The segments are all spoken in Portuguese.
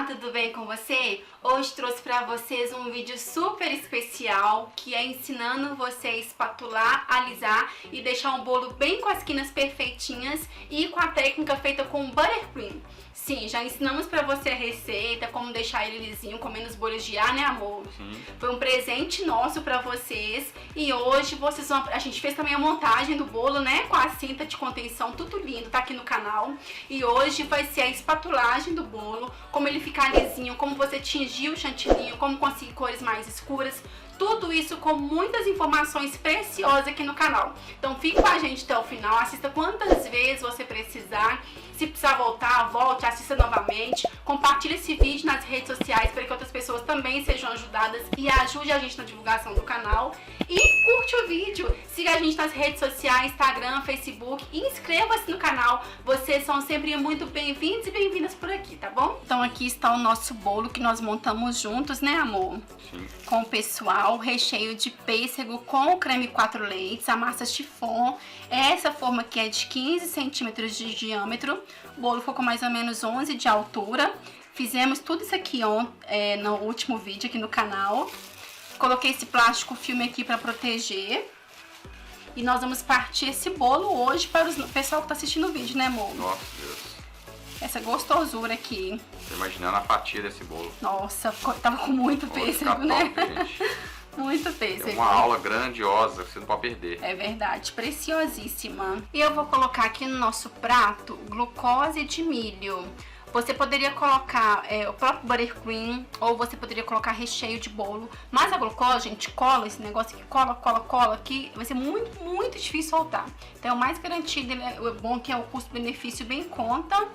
tudo bem com você? Hoje trouxe para vocês um vídeo super especial que é ensinando você a espatular, alisar e deixar um bolo bem com as quinas perfeitinhas e com a técnica feita com buttercream. Sim, já ensinamos pra você a receita, como deixar ele lisinho, com menos bolhas de ar, né amor? Sim. Foi um presente nosso pra vocês e hoje vocês vão... A gente fez também a montagem do bolo, né? Com a cinta de contenção, tudo lindo, tá aqui no canal. E hoje vai ser a espatulagem do bolo, como ele ficar lisinho, como você tingir o chantininho, como conseguir cores mais escuras. Tudo isso com muitas informações preciosas aqui no canal. Então fique com a gente até o final, assista quantas vezes você precisar. Se precisar voltar, volte, assista novamente. Compartilhe esse vídeo nas redes sociais para que outras pessoas também sejam ajudadas e ajude a gente na divulgação do canal. E curte o vídeo, siga a gente nas redes sociais, Instagram, Facebook e inscreva-se no canal. Vocês são sempre muito bem-vindos e bem-vindas por aqui, tá bom? Então aqui está o nosso bolo que nós montamos juntos, né amor? Sim. Com o pessoal, recheio de pêssego com creme 4 leites, a massa chiffon. Essa forma aqui é de 15 centímetros de diâmetro. O bolo ficou com mais ou menos 11 de altura. Fizemos tudo isso aqui no último vídeo aqui no canal. Coloquei esse plástico filme aqui para proteger. E nós vamos partir esse bolo hoje para o pessoal que tá assistindo o vídeo, né amor? Nossa, Deus. Essa gostosura aqui. Tô imaginando a fatia desse bolo. Nossa, tava com muito pêssego, né? Top, gente. Muito pêssego. É uma aula grandiosa que você não pode perder. É verdade, preciosíssima. E eu vou colocar aqui no nosso prato glucose de milho. Você poderia colocar o próprio buttercream ou você poderia colocar recheio de bolo. Mas a glucose, gente, cola esse negócio aqui, cola, que vai ser muito, muito difícil soltar. Então, o mais garantido, o bom que é o custo-benefício bem em conta.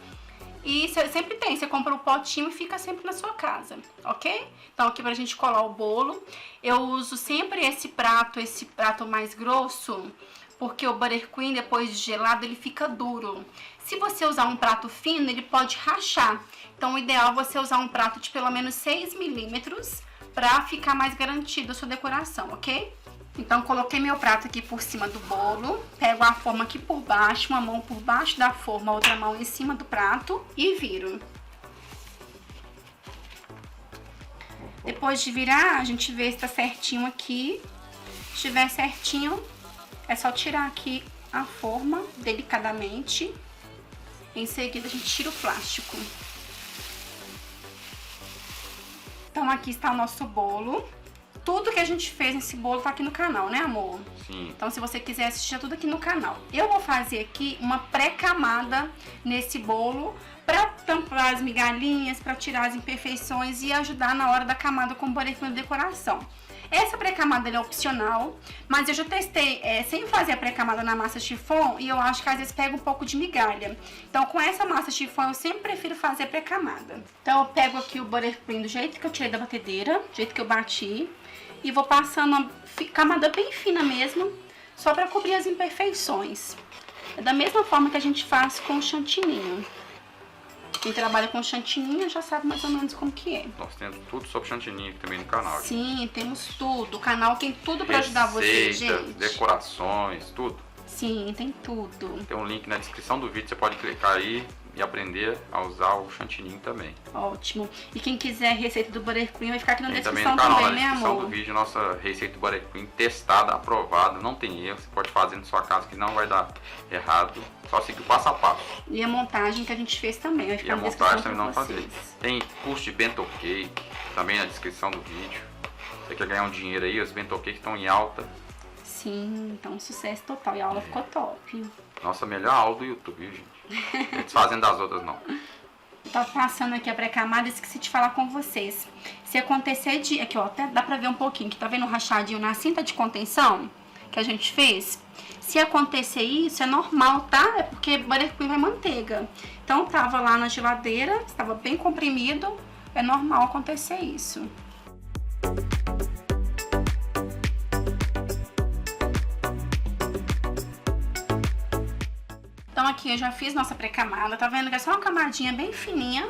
E sempre tem, você compra um potinho e fica sempre na sua casa, ok? Então aqui pra gente colar o bolo, eu uso sempre esse prato mais grosso, porque o buttercream depois de gelado ele fica duro. Se você usar um prato fino, ele pode rachar. Então o ideal é você usar um prato de pelo menos 6 milímetros pra ficar mais garantido a sua decoração, ok? Então, coloquei meu prato aqui por cima do bolo, pego a forma aqui por baixo, uma mão por baixo da forma, a outra mão em cima do prato e viro. Depois de virar, a gente vê se tá certinho aqui. Se estiver certinho, é só tirar aqui a forma delicadamente. Em seguida, a gente tira o plástico. Então, aqui está o nosso bolo. Tudo que a gente fez nesse bolo tá aqui no canal, né amor? Sim. Então se você quiser assistir, é tudo aqui no canal. Eu vou fazer aqui uma pré-camada nesse bolo pra tampar as migalhinhas, pra tirar as imperfeições e ajudar na hora da camada com buttercream de decoração. Essa pré-camada é opcional, mas eu já testei sem fazer a pré-camada na massa chiffon e eu acho que às vezes pega um pouco de migalha. Então com essa massa chiffon eu sempre prefiro fazer a pré-camada. Então eu pego aqui o buttercream do jeito que eu tirei da batedeira, do jeito que eu bati. E vou passando uma camada bem fina mesmo, só para cobrir as imperfeições. É da mesma forma que a gente faz com o chantininho. Quem trabalha com chantininho já sabe mais ou menos como que é. Nós temos tudo sobre chantininho aqui também no canal. Sim, temos tudo. O canal tem tudo para ajudar você, gente. Decorações, tudo. Sim, tem tudo. Tem um link na descrição do vídeo, você pode clicar aí e aprender a usar o chantininho também. Ótimo. E quem quiser a receita do buttercream vai ficar aqui na Tem descrição também no canal, também, na né descrição amor? do vídeo, nossa receita do buttercream testada, aprovada, não tem erro. Você pode fazer na sua casa que não vai dar errado. Só seguir o passo a passo. E a montagem que a gente fez também, vai E ficar a na descrição montagem também não pra fazer. vocês. Tem curso de bento cake também na descrição do vídeo. Você quer ganhar um dinheiro aí, os bento cake estão em alta. Sim, então sucesso total. E a aula ficou top. Nossa melhor aula do YouTube, viu, gente? Não desfazendo das outras não. Tá passando aqui a pré-camada, esqueci de falar com vocês. Se acontecer de... Aqui, ó, até dá pra ver um pouquinho, que tá vendo o rachadinho na cinta de contenção que a gente fez? Se acontecer isso, é normal, tá? É porque buttercream é manteiga. Então, tava lá na geladeira, estava bem comprimido, é normal acontecer isso. Então aqui eu já fiz nossa pré-camada, tá vendo que é só uma camadinha bem fininha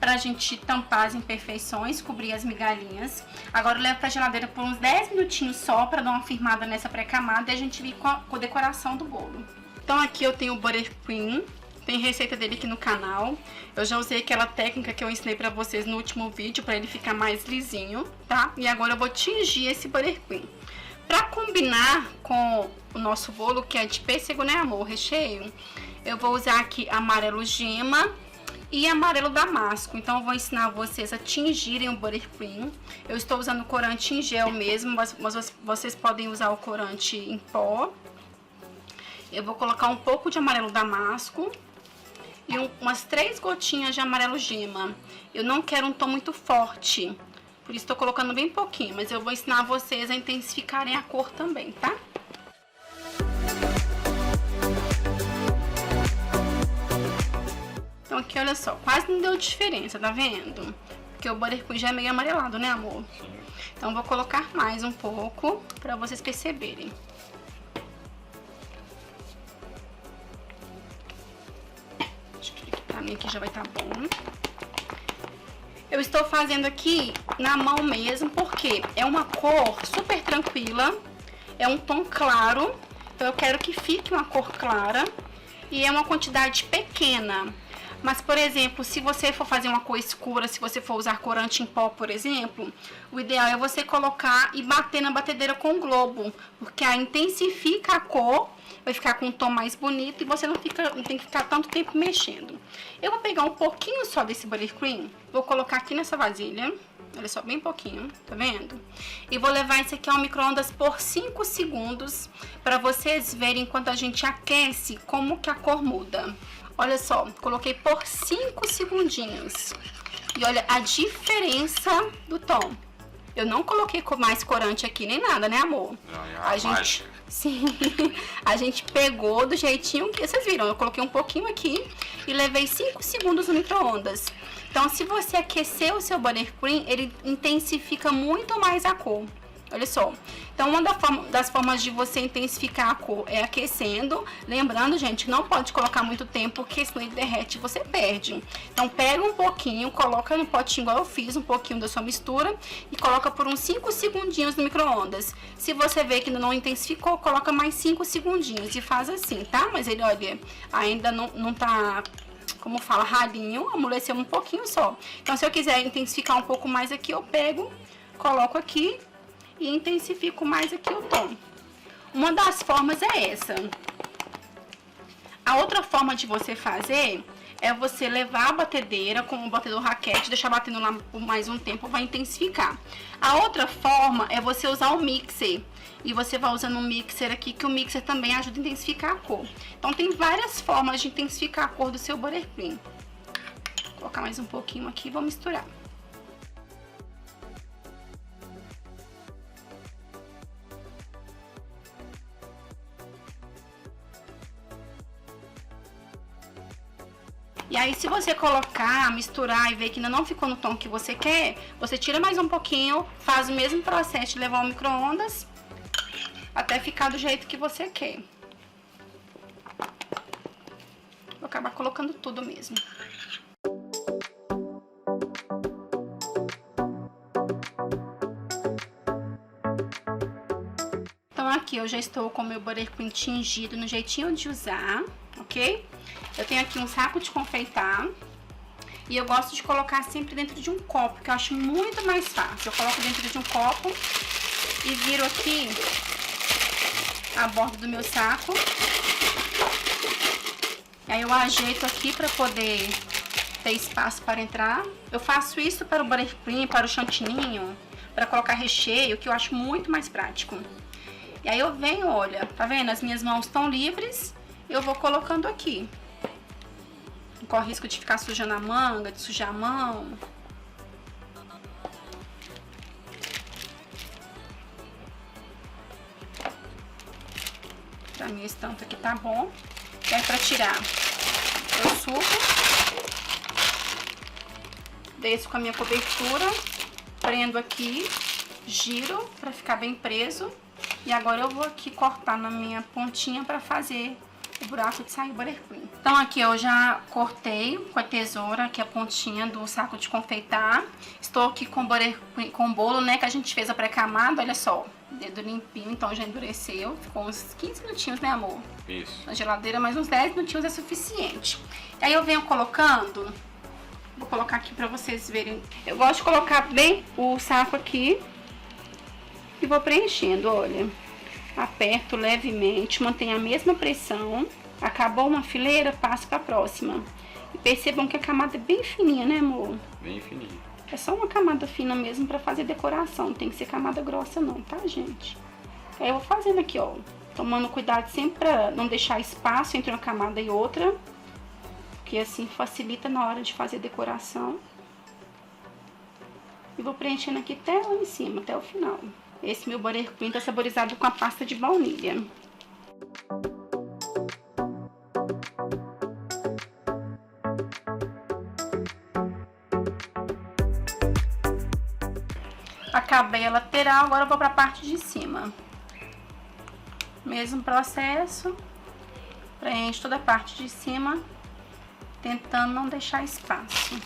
pra gente tampar as imperfeições, cobrir as migalhinhas. Agora eu levo pra geladeira por uns 10 minutinhos só pra dar uma firmada nessa pré-camada e a gente vir com a decoração do bolo. Então aqui eu tenho o buttercream Tem receita dele aqui no canal. Eu já usei aquela técnica que eu ensinei pra vocês no último vídeo, pra ele ficar mais lisinho, tá? E agora eu vou tingir esse buttercream. Pra combinar com o nosso bolo, que é de pêssego, né, amor? O recheio, eu vou usar aqui amarelo gema e amarelo damasco. Então eu vou ensinar vocês a tingirem o buttercream. Eu estou usando o corante em gel mesmo, mas vocês podem usar o corante em pó. Eu vou colocar um pouco de amarelo damasco e umas 3 gotinhas de amarelo gema. Eu não quero um tom muito forte, por isso estou colocando bem pouquinho, mas eu vou ensinar vocês a intensificarem a cor também, tá? Então aqui, olha só, quase não deu diferença, tá vendo? Porque o buttercream já é meio amarelado, né, amor? Sim. Então vou colocar mais um pouco pra vocês perceberem. Acho que pra mim aqui já vai estar bom. Eu estou fazendo aqui na mão mesmo, porque é uma cor super tranquila, é um tom claro, então eu quero que fique uma cor clara e é uma quantidade pequena. Mas, por exemplo, se você for fazer uma cor escura, se você for usar corante em pó, por exemplo, o ideal é você colocar e bater na batedeira com o globo, porque aí intensifica a cor, vai ficar com um tom mais bonito e você não tem que ficar tanto tempo mexendo. Eu vou pegar um pouquinho só desse buttercream, vou colocar aqui nessa vasilha, olha só, bem pouquinho, tá vendo? E vou levar esse aqui ao micro-ondas por 5 segundos, para vocês verem enquanto a gente aquece como que a cor muda. Olha só, coloquei por 5 segundinhos. E olha a diferença do tom. Eu não coloquei mais corante aqui nem nada, né, amor? A gente, sim, a gente pegou do jeitinho que vocês viram. Eu coloquei um pouquinho aqui e levei 5 segundos no micro-ondas. Então, se você aquecer o seu buttercream, ele intensifica muito mais a cor. Olha só. Então, uma das formas de você intensificar a cor é aquecendo. Lembrando, gente, não pode colocar muito tempo, porque senão ele derrete e você perde. Então, pega um pouquinho, coloca no potinho, igual eu fiz, um pouquinho da sua mistura, e coloca por uns 5 segundinhos no micro-ondas. Se você vê que não intensificou, coloca mais 5 segundinhos e faz assim, tá? Mas ele, olha, ainda não tá, como fala, ralinho, amoleceu um pouquinho só. Então, se eu quiser intensificar um pouco mais aqui, eu pego, coloco aqui e intensifico mais aqui o tom. Uma das formas é essa. A outra forma de você fazer é você levar a batedeira com o batedor raquete, deixar batendo lá por mais um tempo, vai intensificar. A outra forma é você usar o mixer. E você vai usando um mixer aqui, que o mixer também ajuda a intensificar a cor. Então tem várias formas de intensificar a cor do seu buttercream. Vou colocar mais um pouquinho aqui e vou misturar. E aí, se você colocar, misturar e ver que ainda não ficou no tom que você quer, você tira mais um pouquinho, faz o mesmo processo de levar ao micro-ondas até ficar do jeito que você quer. Vou acabar colocando tudo mesmo. Então aqui eu já estou com o meu buttercream tingido no jeitinho de usar, ok? Eu tenho aqui um saco de confeitar e eu gosto de colocar sempre dentro de um copo, que eu acho muito mais fácil. Eu coloco dentro de um copo e viro aqui a borda do meu saco. E aí eu ajeito aqui para poder ter espaço para entrar. Eu faço isso para o buttercream, para o chantininho, para colocar recheio, que eu acho muito mais prático. E aí eu venho, olha, tá vendo? As minhas mãos estão livres, eu vou colocando aqui. Não corre risco de ficar sujando a manga, de sujar a mão. Pra mim esse tanto aqui tá bom. E aí pra tirar, eu subo, desço com a minha cobertura, prendo aqui, giro pra ficar bem preso. E agora eu vou aqui cortar na minha pontinha pra fazer o buraco de sair o buttercream. Então aqui eu já cortei com a tesoura aqui a pontinha do saco de confeitar. Estou aqui com o bolo, né, que a gente fez a pré-camada, olha só. Dedo limpinho, então já endureceu. Ficou uns 15 minutinhos, né, amor? Isso. Na geladeira, mais uns 10 minutinhos é suficiente. Aí eu venho colocando, vou colocar aqui pra vocês verem. Eu gosto de colocar bem o saco aqui e vou preenchendo, olha. Aperto levemente, mantenho a mesma pressão. Acabou uma fileira, passo pra próxima. E percebam que a camada é bem fininha, né, amor? Bem fininha. É só uma camada fina mesmo pra fazer decoração, não tem que ser camada grossa não, tá, gente? Aí eu vou fazendo aqui, ó, tomando cuidado sempre pra não deixar espaço entre uma camada e outra, porque assim facilita na hora de fazer decoração. E vou preenchendo aqui até lá em cima, até o final. Esse meu buttercream tá saborizado com a pasta de baunilha. Acabei a lateral, agora eu vou para a parte de cima. Mesmo processo, preencho toda a parte de cima, tentando não deixar espaço.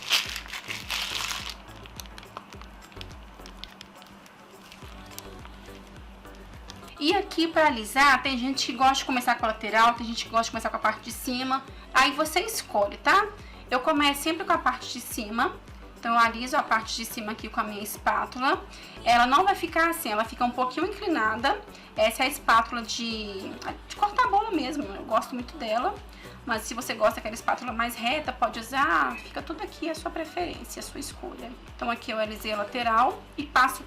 E aqui para alisar, tem gente que gosta de começar com a lateral, tem gente que gosta de começar com a parte de cima. Aí você escolhe, tá? Eu começo sempre com a parte de cima. Então eu aliso a parte de cima aqui com a minha espátula. Ela não vai ficar assim, ela fica um pouquinho inclinada. Essa é a espátula de cortar bola mesmo, eu gosto muito dela. Mas se você gosta daquela espátula mais reta, pode usar, fica tudo aqui a sua preferência, a sua escolha. Então aqui eu alisei a lateral e passo,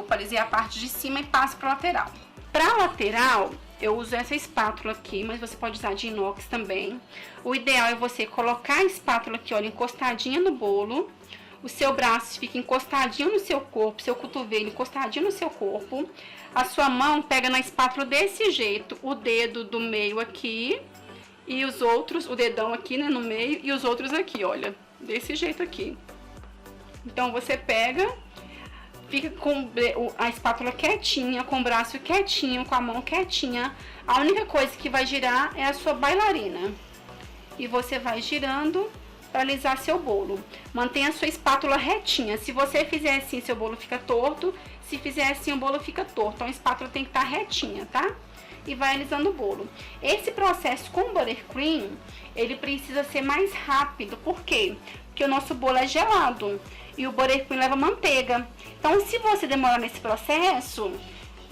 alisei a parte de cima e passo para lateral. Para lateral, eu uso essa espátula aqui, mas você pode usar de inox também. O ideal é você colocar a espátula aqui, olha, encostadinha no bolo. O seu braço fica encostadinho no seu corpo, seu cotovelo encostadinho no seu corpo. A sua mão pega na espátula desse jeito, o dedo do meio aqui e os outros, o dedão aqui, né, no meio e os outros aqui, olha, desse jeito aqui. Então você pega, fica com a espátula quietinha, com o braço quietinho, com a mão quietinha. A única coisa que vai girar é a sua bailarina. E você vai girando para alisar seu bolo. Mantenha a sua espátula retinha. Se você fizer assim, seu bolo fica torto. Se fizer assim, o bolo fica torto. Então a espátula tem que estar retinha, tá? E vai alisando o bolo. Esse processo com buttercream, ele precisa ser mais rápido. Por quê? Porque o nosso bolo é gelado e o buttercream leva manteiga. Então, se você demorar nesse processo,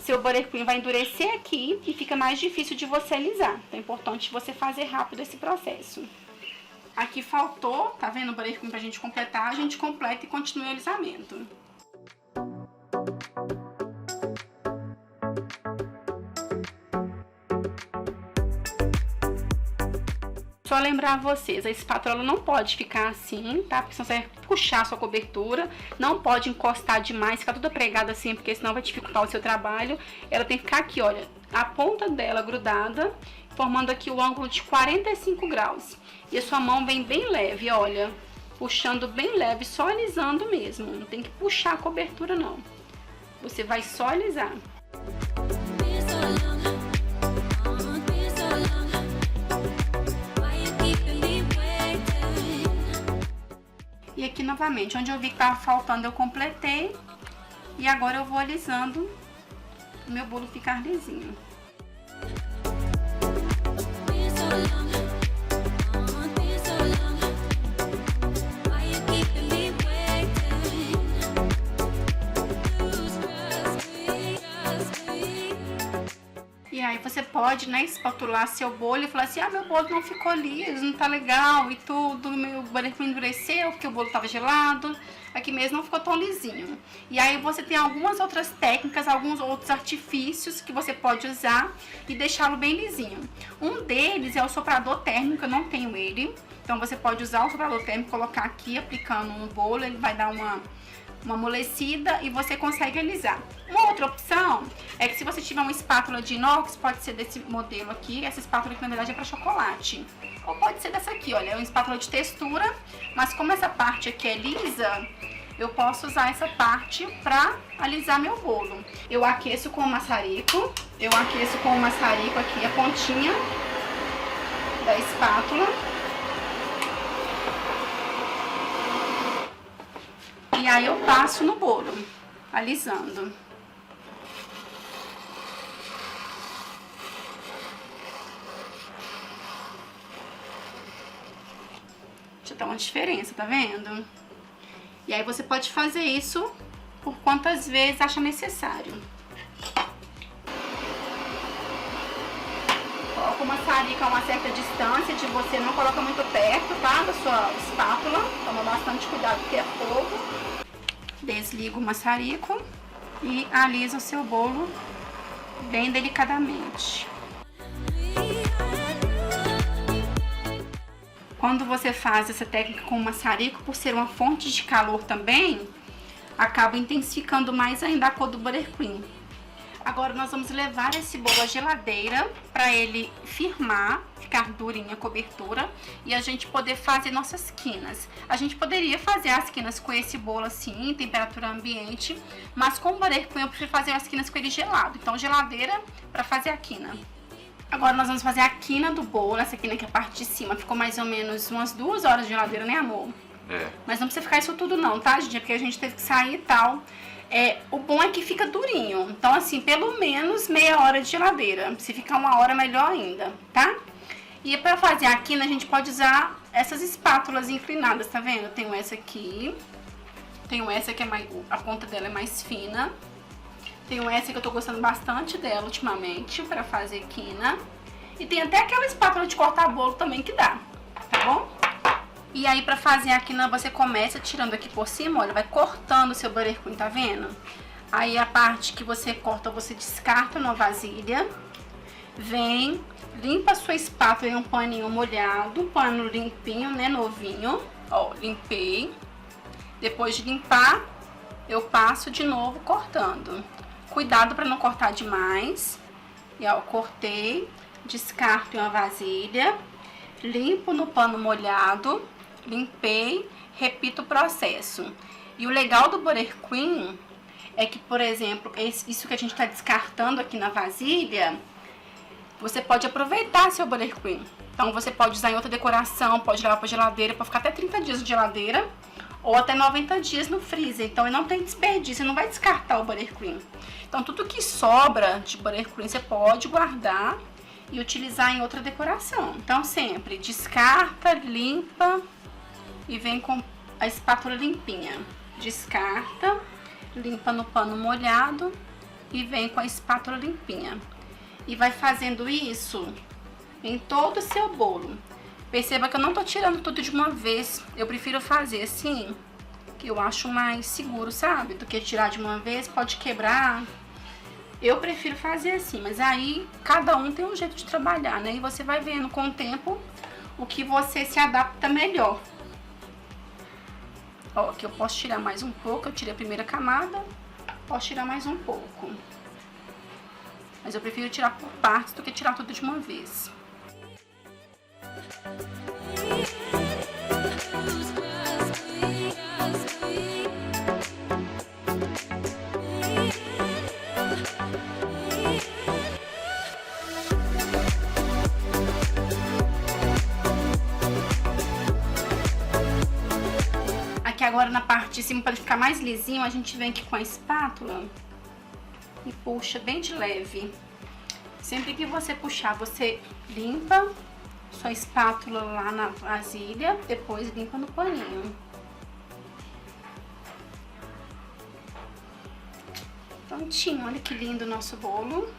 seu buttercream vai endurecer aqui e fica mais difícil de você alisar. Então, é importante você fazer rápido esse processo. Aqui faltou, tá vendo o buttercream pra gente completar? A gente completa e continua o alisamento. Só lembrar vocês, a espátula ela não pode ficar assim, tá? Porque senão você vai puxar a sua cobertura. Não pode encostar demais, ficar toda pregada assim, porque senão vai dificultar o seu trabalho. Ela tem que ficar aqui, olha, a ponta dela grudada, formando aqui o ângulo de 45 graus. E a sua mão vem bem leve, olha, puxando bem leve, só alisando mesmo. Não tem que puxar a cobertura, não. Você vai só alisar. E aqui novamente, onde eu vi que tava faltando, eu completei. E agora eu vou alisando o meu bolo ficar lisinho. E aí você pode, né, espatular seu bolo e falar assim, ah, meu bolo não ficou liso, não tá legal e tudo, meu buttercream endureceu porque o bolo tava gelado, aqui mesmo não ficou tão lisinho. E aí você tem algumas outras técnicas, alguns outros artifícios que você pode usar e deixá-lo bem lisinho. Um deles é o soprador térmico, eu não tenho ele, então você pode usar o soprador térmico, colocar aqui, aplicando no bolo, ele vai dar uma amolecida e você consegue alisar. Uma outra opção é que se você tiver uma espátula de inox, pode ser desse modelo aqui, essa espátula que na verdade é para chocolate. Ou pode ser dessa aqui, olha, é uma espátula de textura, mas como essa parte aqui é lisa, eu posso usar essa parte para alisar meu bolo. Eu aqueço com o maçarico, aqui a pontinha da espátula. E aí eu passo no bolo, alisando. diferença, tá vendo? E aí você pode fazer isso por quantas vezes acha necessário. Coloca o maçarico a uma certa distância de você, não coloca muito perto, tá? Da sua espátula. Toma bastante cuidado porque é fogo. Desliga o maçarico e alisa o seu bolo bem delicadamente. Quando você faz essa técnica com o maçarico, por ser uma fonte de calor também, acaba intensificando mais ainda a cor do buttercream. Agora nós vamos levar esse bolo à geladeira para ele firmar, ficar durinha a cobertura e a gente poder fazer nossas quinas. A gente poderia fazer as quinas com esse bolo assim, em temperatura ambiente, mas com o buttercream eu prefiro fazer as quinas com ele gelado. Então geladeira para fazer a quina. Agora nós vamos fazer a quina do bolo, essa quina aqui é a parte de cima. Ficou mais ou menos umas 2 horas de geladeira, né, amor? É. Mas não precisa ficar isso tudo não, tá, gente? Porque a gente teve que sair e tal. O bom é que fica durinho. Então, assim, pelo menos meia hora de geladeira. Se ficar 1 hora, melhor ainda, tá? E pra fazer a quina, a gente pode usar essas espátulas inclinadas, tá vendo? Eu tenho essa aqui. Tenho essa que é mais... a ponta dela é mais fina. Tenho essa que eu tô gostando bastante dela ultimamente pra fazer quina. E tem até aquela espátula de cortar bolo também que dá, tá bom? E aí pra fazer a quina você começa tirando aqui por cima, olha, vai cortando o seu buttercream, tá vendo? Aí a parte que você corta, você descarta numa vasilha. Vem, limpa a sua espátula em um paninho molhado, pano limpinho, né, novinho. Ó, limpei. Depois de limpar, eu passo de novo cortando. Cuidado pra não cortar demais. E ó, cortei, descarto em uma vasilha, limpo no pano molhado. Limpei, repito o processo. E o legal do buttercream é que, por exemplo, isso que a gente está descartando aqui na vasilha, você pode aproveitar seu buttercream. Então você pode usar em outra decoração, pode levar para geladeira, pode ficar até 30 dias de geladeira ou até 90 dias no freezer. Então não tem desperdício, você não vai descartar o buttercream. Então tudo que sobra de buttercream você pode guardar e utilizar em outra decoração. Então sempre descarta, limpa e vem com a espátula limpinha. Descarta, limpa no pano molhado e vem com a espátula limpinha. E vai fazendo isso em todo o seu bolo. Perceba que eu não tô tirando tudo de uma vez. Eu prefiro fazer assim, que eu acho mais seguro, sabe? Do que tirar de uma vez, pode quebrar. Eu prefiro fazer assim, mas aí cada um tem um jeito de trabalhar, né? E você vai vendo com o tempo o que você se adapta melhor. Ó, aqui eu posso tirar mais um pouco, eu tirei a primeira camada, posso tirar mais um pouco. Mas eu prefiro tirar por partes do que tirar tudo de uma vez. Aqui agora na parte de cima, para ele ficar mais lisinho, a gente vem aqui com a espátula e puxa bem de leve. Sempre que você puxar, você limpa sua espátula lá na vasilha, depois limpa no paninho. Prontinho, olha que lindo o nosso bolo.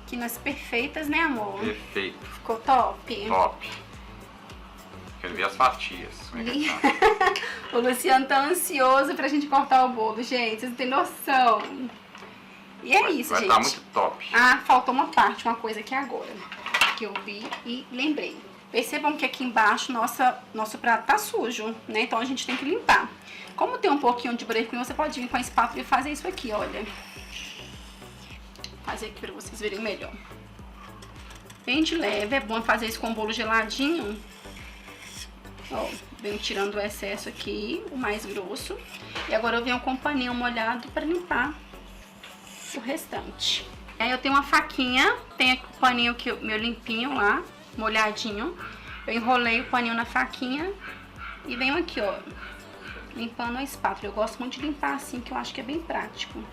Quinas perfeitas, né, amor? Perfeito. Ficou top? Top. Quero ver as fatias. Como é que tá? O Luciano tá ansioso pra gente cortar o bolo, gente. Vocês não tem noção. E é isso, vai gente. Vai estar muito top. Ah, faltou uma parte, uma coisa aqui agora. Que eu vi e lembrei. Percebam que aqui embaixo nosso prato tá sujo, né? Então a gente tem que limpar. Como tem um pouquinho de buttercream, você pode vir com a espátula e fazer isso aqui, olha. Fazer aqui pra vocês verem melhor. Bem de leve, é bom fazer isso com o bolo geladinho. Ó, venho tirando o excesso aqui, o mais grosso. E agora eu venho com o paninho molhado para limpar o restante. Aí eu tenho uma faquinha, tem aqui o paninho que meu limpinho lá, molhadinho. Eu enrolei o paninho na faquinha e venho aqui, ó, limpando a espátula. Eu gosto muito de limpar assim, que eu acho que é bem prático.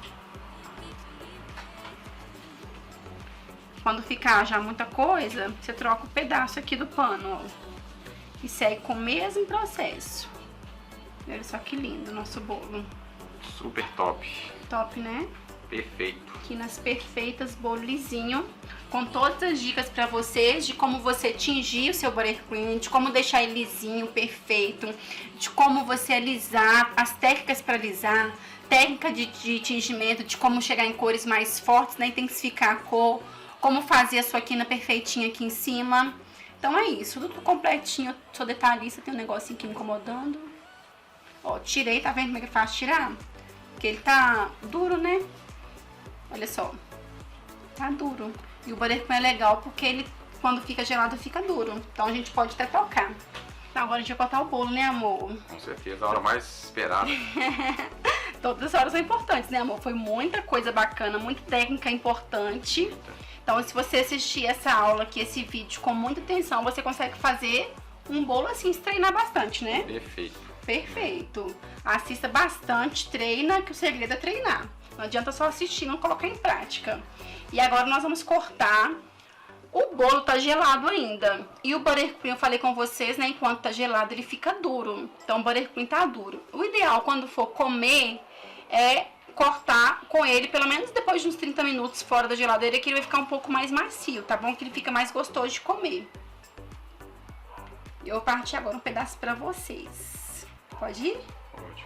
Quando ficar já muita coisa, você troca o pedaço aqui do pano, ó. E segue com o mesmo processo. Olha só que lindo o nosso bolo. Super top. Top, né? Perfeito. Aqui nas perfeitas, bolo lisinho. Com todas as dicas pra vocês de como você tingir o seu buttercream, de como deixar ele lisinho, perfeito, de como você alisar, as técnicas para alisar, técnica de tingimento, de como chegar em cores mais fortes, né, intensificar a cor, como fazer a sua quina perfeitinha aqui em cima. Então é isso, tudo completinho. Eu sou detalhista, tem um negocinho aqui me incomodando. Ó, tirei, tá vendo como é que é fácil tirar? Porque ele tá duro, né? Olha só, tá duro. E o buttercream é legal porque ele, quando fica gelado, fica duro. Então a gente pode até trocar. Então agora a gente vai cortar o bolo, né, amor? Com certeza, a hora mais esperada. Todas as horas são importantes, né, amor? Foi muita coisa bacana, muita técnica importante. Então, se você assistir essa aula aqui, esse vídeo com muita atenção, você consegue fazer um bolo assim, se treinar bastante, né? Perfeito. Perfeito. Assista bastante, treina, que o segredo é treinar. Não adianta só assistir, não colocar em prática. E agora nós vamos cortar. O bolo tá gelado ainda. E o buttercream, eu falei com vocês, né? Enquanto tá gelado, ele fica duro. Então, o buttercream tá duro. O ideal, quando for comer, é cortar com ele, pelo menos depois de uns 30 minutos fora da geladeira, que ele vai ficar um pouco mais macio, tá bom? Que ele fica mais gostoso de comer. Eu vou partir agora um pedaço pra vocês. Pode ir? Pode.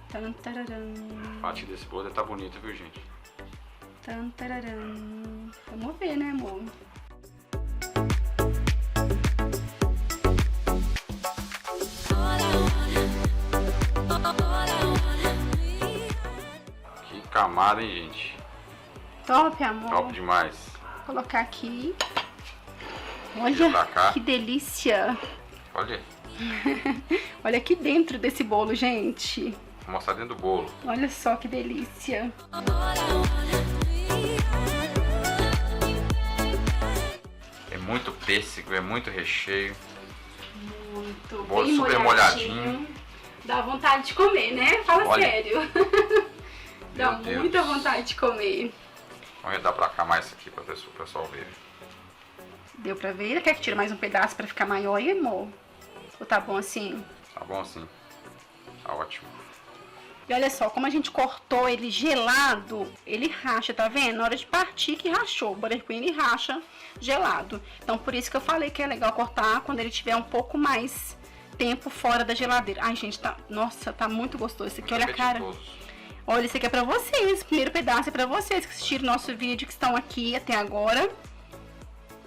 Tantararam. A parte desse bolo tá bonita, viu, gente? Tantararam. Vamos ver, né, amor? Que camada, hein, gente? Top, amor. Top demais. Vou colocar aqui. Vira pra Olha cá. que delícia. Olha, Olha aqui dentro desse bolo, gente. vou mostrar dentro do bolo. Olha só que delícia. É muito pêssego, é muito recheio. Muito. Bolo Bem super molhadinho. Dá vontade de comer, né? Fala Olha. sério. Dá Meu Deus. muita vontade de comer. Vamos dar pra cá mais isso aqui pra o pessoal ver. Deu pra ver? Quer que tire mais um pedaço pra ficar maior aí, amor? Ou tá bom assim? Tá bom assim? Tá ótimo. E olha só, como a gente cortou ele gelado, ele racha, tá vendo? Na hora de partir que rachou. O buttercream ele racha gelado. Então por isso que eu falei que é legal cortar quando ele tiver um pouco mais tempo fora da geladeira. Ai, gente, tá... Nossa, tá muito gostoso esse aqui. Olha a cara. Olha, esse aqui é pra vocês. O primeiro pedaço é pra vocês que assistiram o nosso vídeo, que estão aqui até agora.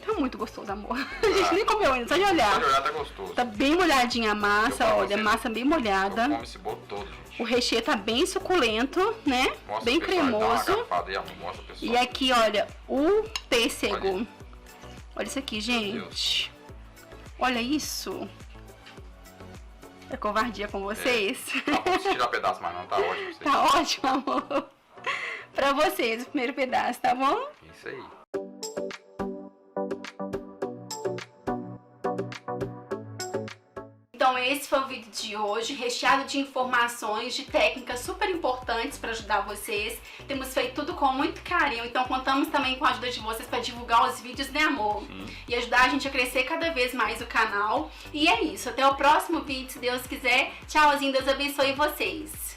Tá muito gostoso, amor. A gente nem comeu ainda, só de olhar. Só de olhar tá gostoso. Tá bem molhadinha a massa, Eu pra olha, vocês. massa bem molhada. Eu como esse bolo todo, gente. O recheio tá bem suculento, né? Mostra Bem pro pessoal, dá uma cremoso. garfada aí, amor. Mostra pro pessoal. E aqui, olha, o pêssego. Olha. Olha isso aqui, Meu gente. Olha isso. É covardia com vocês? Não posso tirar pedaço mais não, tá ótimo. Isso aí. Tá ótimo, amor. Pra vocês, o primeiro pedaço, tá bom? Isso aí. Então esse foi o vídeo de hoje, recheado de informações, de técnicas super importantes para ajudar vocês. Temos feito tudo com muito carinho, então contamos também com a ajuda de vocês para divulgar os vídeos, né, amor? Sim. E ajudar a gente a crescer cada vez mais o canal. E é isso, até o próximo vídeo, se Deus quiser. Tchauzinho, Deus abençoe vocês.